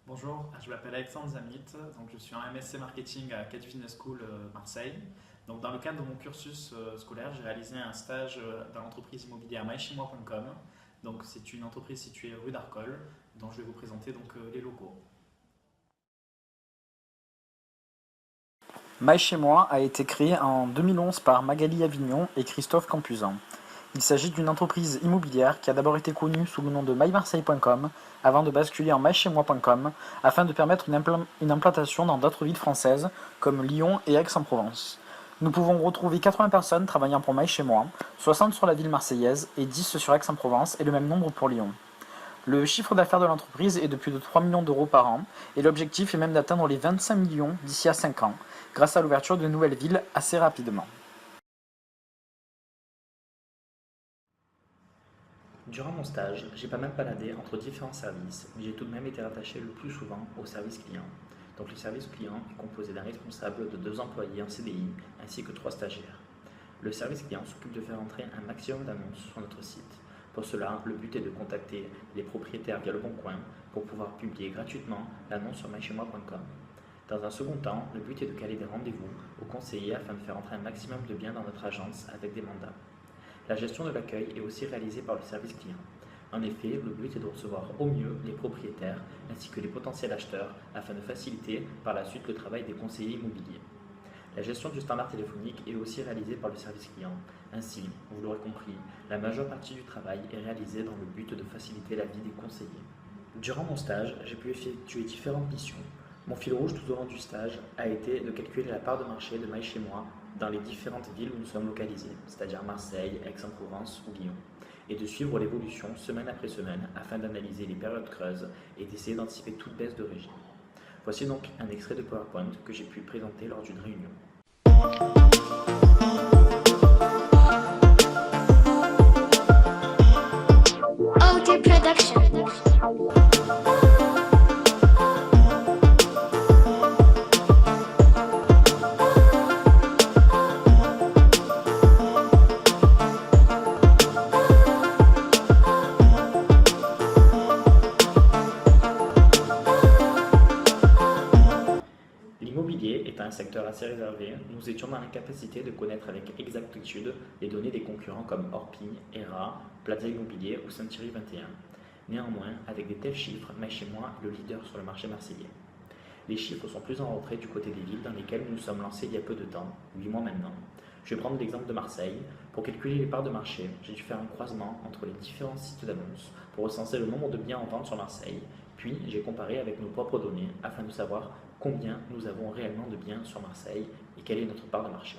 Bonjour, je m'appelle Alexandre Zamit, donc je suis en MSc Marketing à Kate Business School Marseille. Donc dans le cadre de mon cursus scolaire, j'ai réalisé un stage dans l'entreprise immobilière mychez-moi.com. Donc c'est une entreprise située rue d'Arcole, dont je vais vous présenter les locaux. Mail chez moi a été créé en 2011 par Magali Avignon et Christophe Campuzan. Il s'agit d'une entreprise immobilière qui a d'abord été connue sous le nom de mymarseille.com avant de basculer en mychez-moi.com afin de permettre une implantation dans d'autres villes françaises comme Lyon et Aix-en-Provence. Nous pouvons retrouver 80 personnes travaillant pour My Chez Moi, 60 sur la ville marseillaise et 10 sur Aix-en-Provence et le même nombre pour Lyon. Le chiffre d'affaires de l'entreprise est de plus de 3 millions d'euros par an et l'objectif est même d'atteindre les 25 millions d'ici à 5 ans, grâce à l'ouverture de nouvelles villes assez rapidement. Durant mon stage, j'ai pas mal baladé entre différents services, mais j'ai tout de même été rattaché le plus souvent au service client. Donc le service client est composé d'un responsable, de 2 employés en CDI, ainsi que 3 stagiaires. Le service client s'occupe de faire entrer un maximum d'annonces sur notre site. Pour cela, le but est de contacter les propriétaires via le Bon Coin pour pouvoir publier gratuitement l'annonce sur mychez-moi.com. Dans un second temps, le but est de caler des rendez-vous aux conseillers afin de faire entrer un maximum de biens dans notre agence avec des mandats. La gestion de l'accueil est aussi réalisée par le service client. En effet, le but est de recevoir au mieux les propriétaires ainsi que les potentiels acheteurs afin de faciliter par la suite le travail des conseillers immobiliers. La gestion du standard téléphonique est aussi réalisée par le service client. Ainsi, vous l'aurez compris, la majeure partie du travail est réalisée dans le but de faciliter la vie des conseillers. Durant mon stage, j'ai pu effectuer différentes missions. Mon fil rouge tout au long du stage a été de calculer la part de marché de mychez-moi dans les différentes villes où nous sommes localisés, c'est-à-dire Marseille, Aix-en-Provence ou Lyon, et de suivre l'évolution semaine après semaine afin d'analyser les périodes creuses et d'essayer d'anticiper toute baisse de régime. Voici donc un extrait de PowerPoint que j'ai pu présenter lors d'une réunion. OT Production. L'immobilier est un secteur assez réservé, nous étions dans l'incapacité de connaître avec exactitude les données des concurrents comme Orpi, ERA, Plaza Immobilier ou Century 21. Néanmoins, avec des tels chiffres, mychez-moi est le leader sur le marché marseillais. Les chiffres sont plus en retrait du côté des villes dans lesquelles nous nous sommes lancés il y a peu de temps, 8 mois maintenant. Je vais prendre l'exemple de Marseille. Pour calculer les parts de marché, j'ai dû faire un croisement entre les différents sites d'annonces pour recenser le nombre de biens en vente sur Marseille, puis j'ai comparé avec nos propres données afin de savoir combien nous avons réellement de biens sur Marseille et quelle est notre part de marché.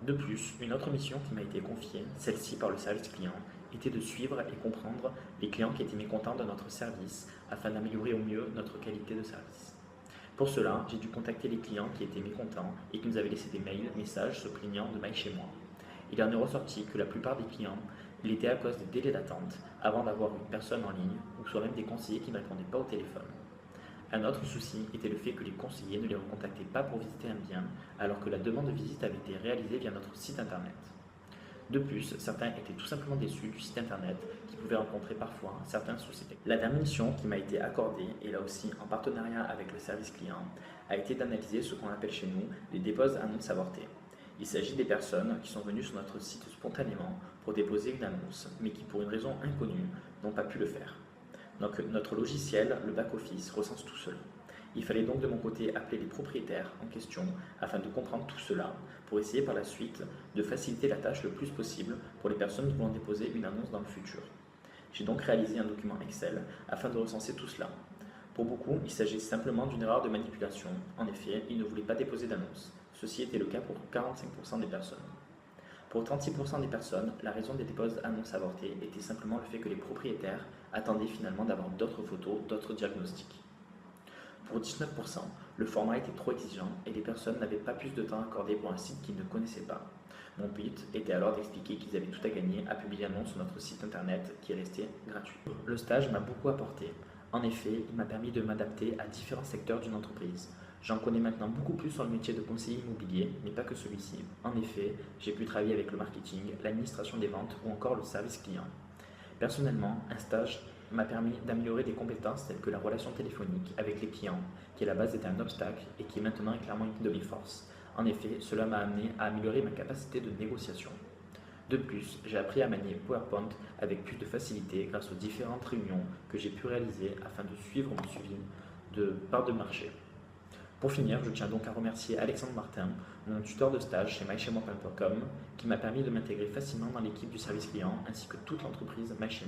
De plus, une autre mission qui m'a été confiée, celle-ci par le service client, était de suivre et comprendre les clients qui étaient mécontents de notre service afin d'améliorer au mieux notre qualité de service. Pour cela, j'ai dû contacter les clients qui étaient mécontents et qui nous avaient laissé des mails, messages se plaignant de mychez-moi. Il en est ressorti que la plupart des clients l'étaient à cause des délais d'attente avant d'avoir une personne en ligne ou soit même des conseillers qui ne répondaient pas au téléphone. Un autre souci était le fait que les conseillers ne les recontactaient pas pour visiter un bien alors que la demande de visite avait été réalisée via notre site internet. De plus, certains étaient tout simplement déçus du site internet qui pouvait rencontrer parfois certains soucis. La dernière mission qui m'a été accordée, et là aussi en partenariat avec le service client, a été d'analyser ce qu'on appelle chez nous les déposes annonces avortées. Il s'agit des personnes qui sont venues sur notre site spontanément pour déposer une annonce, mais qui pour une raison inconnue n'ont pas pu le faire. Donc notre logiciel, le back-office, recense tout cela. Il fallait donc de mon côté appeler les propriétaires en question afin de comprendre tout cela pour essayer par la suite de faciliter la tâche le plus possible pour les personnes qui vont déposer une annonce dans le futur. J'ai donc réalisé un document Excel afin de recenser tout cela. Pour beaucoup, il s'agit simplement d'une erreur de manipulation. En effet, ils ne voulaient pas déposer d'annonce. Ceci était le cas pour 45% des personnes. Pour 36% des personnes, la raison des déposes annonces avortées était simplement le fait que les propriétaires attendaient finalement d'avoir d'autres photos, d'autres diagnostics. Pour 19%, le format était trop exigeant et les personnes n'avaient pas plus de temps accordé pour un site qu'ils ne connaissaient pas. Mon but était alors d'expliquer qu'ils avaient tout à gagner à publier l'annonce sur notre site internet qui est resté gratuit. Le stage m'a beaucoup apporté. En effet, il m'a permis de m'adapter à différents secteurs d'une entreprise. J'en connais maintenant beaucoup plus sur le métier de conseiller immobilier, mais pas que celui-ci. En effet, j'ai pu travailler avec le marketing, l'administration des ventes ou encore le service client. Personnellement, un stage m'a permis d'améliorer des compétences telles que la relation téléphonique avec les clients, qui à la base était un obstacle et qui maintenant est clairement une de mes forces. En effet, cela m'a amené à améliorer ma capacité de négociation. De plus, j'ai appris à manier PowerPoint avec plus de facilité grâce aux différentes réunions que j'ai pu réaliser afin de suivre mon suivi de part de marché. Pour finir, je tiens donc à remercier Alexandre Martin, mon tuteur de stage chez mychez-moi.com, qui m'a permis de m'intégrer facilement dans l'équipe du service client ainsi que toute l'entreprise mychez-moi.